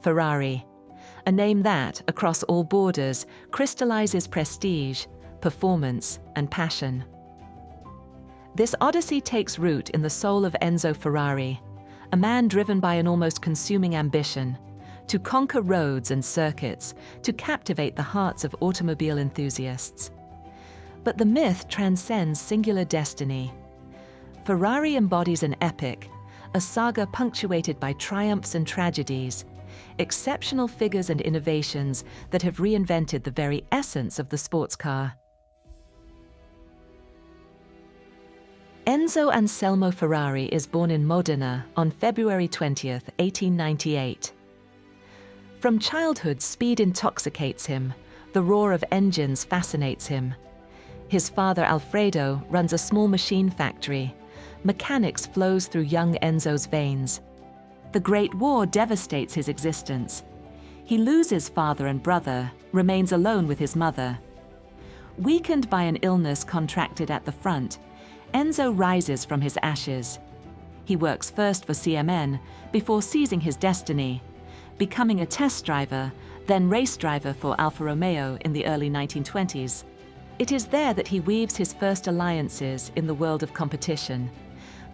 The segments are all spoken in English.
Ferrari, a name that, across all borders, crystallizes prestige, performance, and passion. This odyssey takes root in the soul of Enzo Ferrari, a man driven by an almost consuming ambition to conquer roads and circuits, to captivate the hearts of automobile enthusiasts. But the myth transcends singular destiny. Ferrari embodies an epic, a saga punctuated by triumphs and tragedies, exceptional figures and innovations that have reinvented the very essence of the sports car. Enzo Anselmo Ferrari is born in Modena on February 20, 1898. From childhood, speed intoxicates him, the roar of engines fascinates him. His father Alfredo runs a small machine factory. Mechanics flows through young Enzo's veins. The Great War devastates his existence. He loses father and brother, remains alone with his mother. Weakened by an illness contracted at the front, Enzo rises from his ashes. He works first for CMN before seizing his destiny, becoming a test driver, then race driver for Alfa Romeo in the early 1920s. It is there that he weaves his first alliances in the world of competition.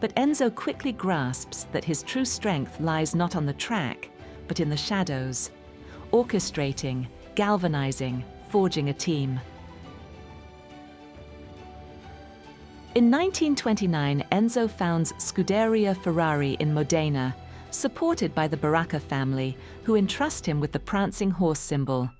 But Enzo quickly grasps that his true strength lies not on the track, but in the shadows, orchestrating, galvanizing, forging a team. In 1929, Enzo founds Scuderia Ferrari in Modena, supported by the Baracca family, who entrust him with the Prancing horse symbol.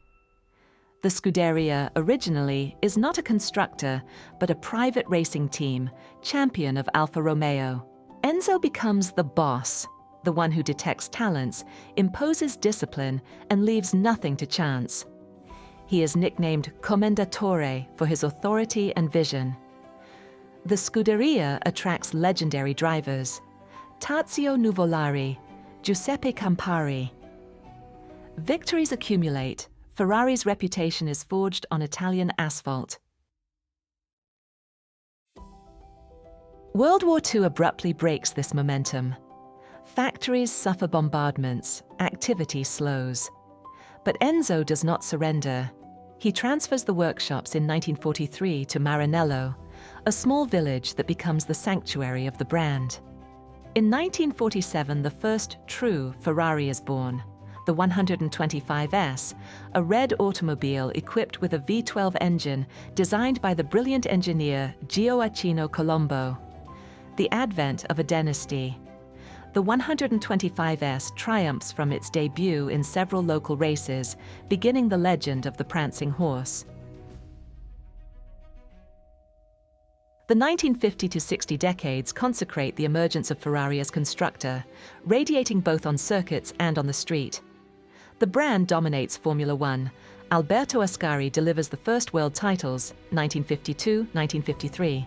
The Scuderia, originally, is not a constructor, but a private racing team, champion of Alfa Romeo. Enzo becomes the boss, the one who detects talents, imposes discipline, and leaves nothing to chance. He is nicknamed Commendatore for his authority and vision. The Scuderia attracts legendary drivers: Tazio Nuvolari, Giuseppe Campari. Victories accumulate. Ferrari's reputation is forged on Italian asphalt. World War II abruptly breaks this momentum. Factories suffer bombardments, activity slows. But Enzo does not surrender. He transfers the workshops in 1943 to Maranello, a small village that becomes the sanctuary of the brand. In 1947, the first true Ferrari is born, the 125S, a red automobile equipped with a V12 engine designed by the brilliant engineer Gioacchino Colombo. The advent of a dynasty. The 125S triumphs from its debut in several local races, beginning the legend of the prancing horse. The 1950 to 60 decades consecrate the emergence of Ferrari as constructor, radiating both on circuits and on the street. The brand dominates Formula One. Alberto Ascari delivers the first world titles, 1952-1953.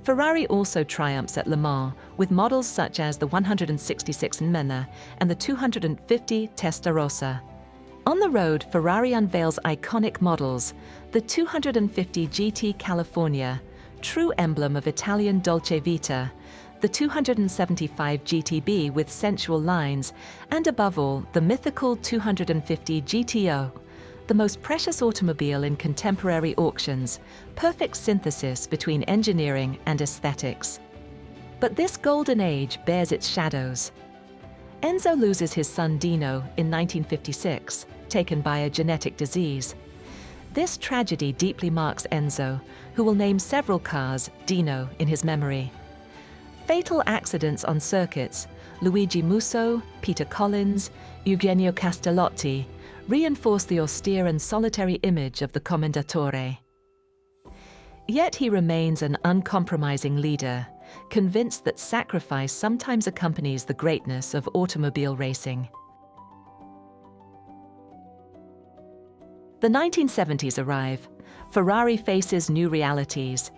Ferrari also triumphs at Le Mans, with models such as the 166 Nmena and the 250 Testarossa. On the road, Ferrari unveils iconic models: the 250 GT California, true emblem of Italian Dolce Vita, the 275 GTB with sensual lines, and above all, the mythical 250 GTO, the most precious automobile in contemporary auctions, perfect synthesis between engineering and aesthetics. But this golden age bears its shadows. Enzo loses his son Dino in 1956, taken by a genetic disease. This tragedy deeply marks Enzo, who will name several cars Dino in his memory. Fatal accidents on circuits, Luigi Musso, Peter Collins, Eugenio Castellotti, reinforce the austere and solitary image of the Commendatore. Yet he remains an uncompromising leader, convinced that sacrifice sometimes accompanies the greatness of automobile racing. The 1970s arrive. Ferrari faces new realities.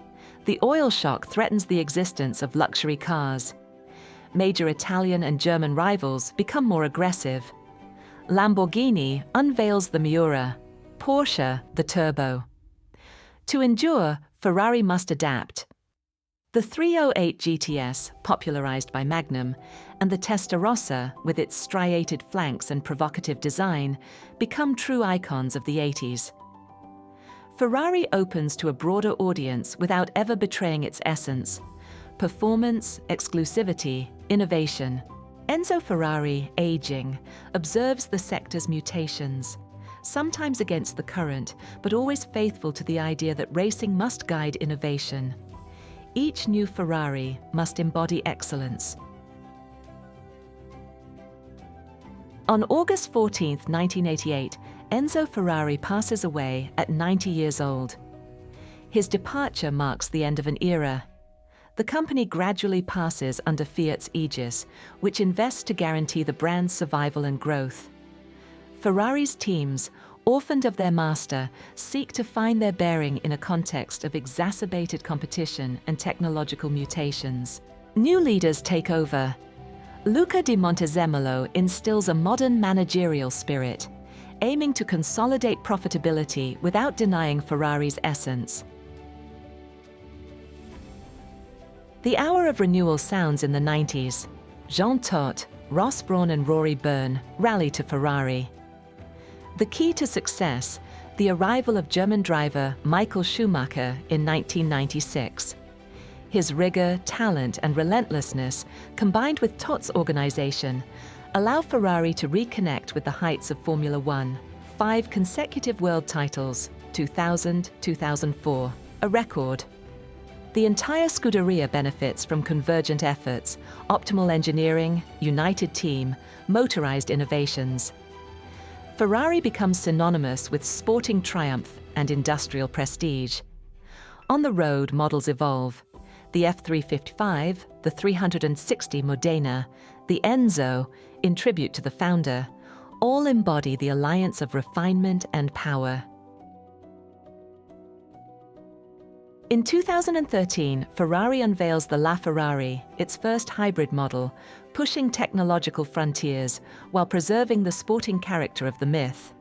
The oil shock threatens the existence of luxury cars. Major Italian and German rivals become more aggressive. Lamborghini unveils the Miura, Porsche the Turbo. To endure, Ferrari must adapt. The 308 GTS, popularized by Magnum, and the Testarossa, with its striated flanks and provocative design, become true icons of the 80s. Ferrari opens to a broader audience without ever betraying its essence: performance, exclusivity, innovation. Enzo Ferrari, aging, observes the sector's mutations, sometimes against the current, but always faithful to the idea that racing must guide innovation. Each new Ferrari must embody excellence. On August 14, 1988, Enzo Ferrari passes away at 90 years old. His departure marks the end of an era. The company gradually passes under Fiat's aegis, which invests to guarantee the brand's survival and growth. Ferrari's teams, orphaned of their master, seek to find their bearing in a context of exacerbated competition and technological mutations. New leaders take over. Luca di Montezemolo instills a modern managerial spirit, aiming to consolidate profitability without denying Ferrari's essence. The hour of renewal sounds in the 90s. Jean Todt, Ross Brawn and Rory Byrne rally to Ferrari. The key to success: the arrival of German driver Michael Schumacher in 1996. His rigor, talent, and relentlessness, combined with Todt's organization, allow Ferrari to reconnect with the heights of Formula One. 5 consecutive world titles, 2000, 2004, a record. The entire Scuderia benefits from convergent efforts, optimal engineering, united team, motorized innovations. Ferrari becomes synonymous with sporting triumph and industrial prestige. On the road, models evolve. The F355, the 360 Modena, the Enzo, in tribute to the founder, all embody the alliance of refinement and power. In 2013, Ferrari unveils the LaFerrari, its first hybrid model, pushing technological frontiers while preserving the sporting character of the myth.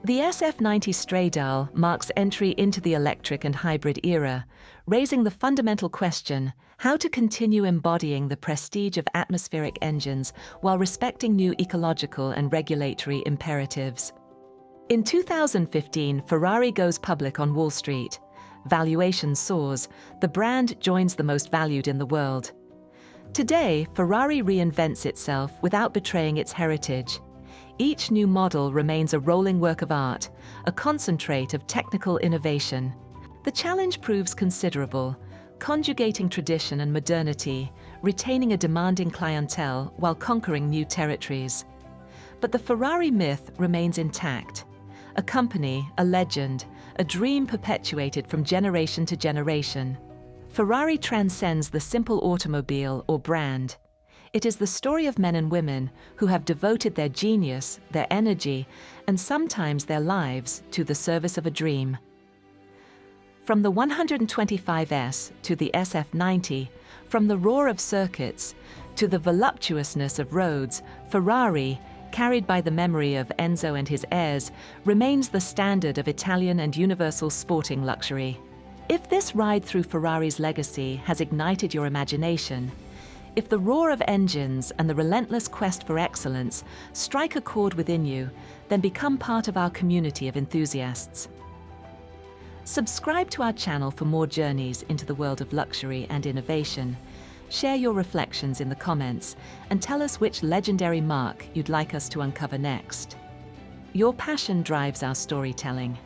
The SF90 Stradale marks entry into the electric and hybrid era, raising the fundamental question: how to continue embodying the prestige of atmospheric engines while respecting new ecological and regulatory imperatives. In 2015, Ferrari goes public on Wall Street. Valuation soars, the brand joins the most valued in the world. Today, Ferrari reinvents itself without betraying its heritage. Each new model remains a rolling work of art, a concentrate of technical innovation. The challenge proves considerable, conjugating tradition and modernity, retaining a demanding clientele while conquering new territories. But the Ferrari myth remains intact. A company, a legend, a dream perpetuated from generation to generation. Ferrari transcends the simple automobile or brand. It is the story of men and women who have devoted their genius, their energy, and sometimes their lives to the service of a dream. From the 125S to the SF90, from the roar of circuits to the voluptuousness of roads, Ferrari, carried by the memory of Enzo and his heirs, remains the standard of Italian and universal sporting luxury. If this ride through Ferrari's legacy has ignited your imagination, if the roar of engines and the relentless quest for excellence strike a chord within you, then become part of our community of enthusiasts. Subscribe to our channel for more journeys into the world of luxury and innovation. Share your reflections in the comments and tell us which legendary marque you'd like us to uncover next. Your passion drives our storytelling.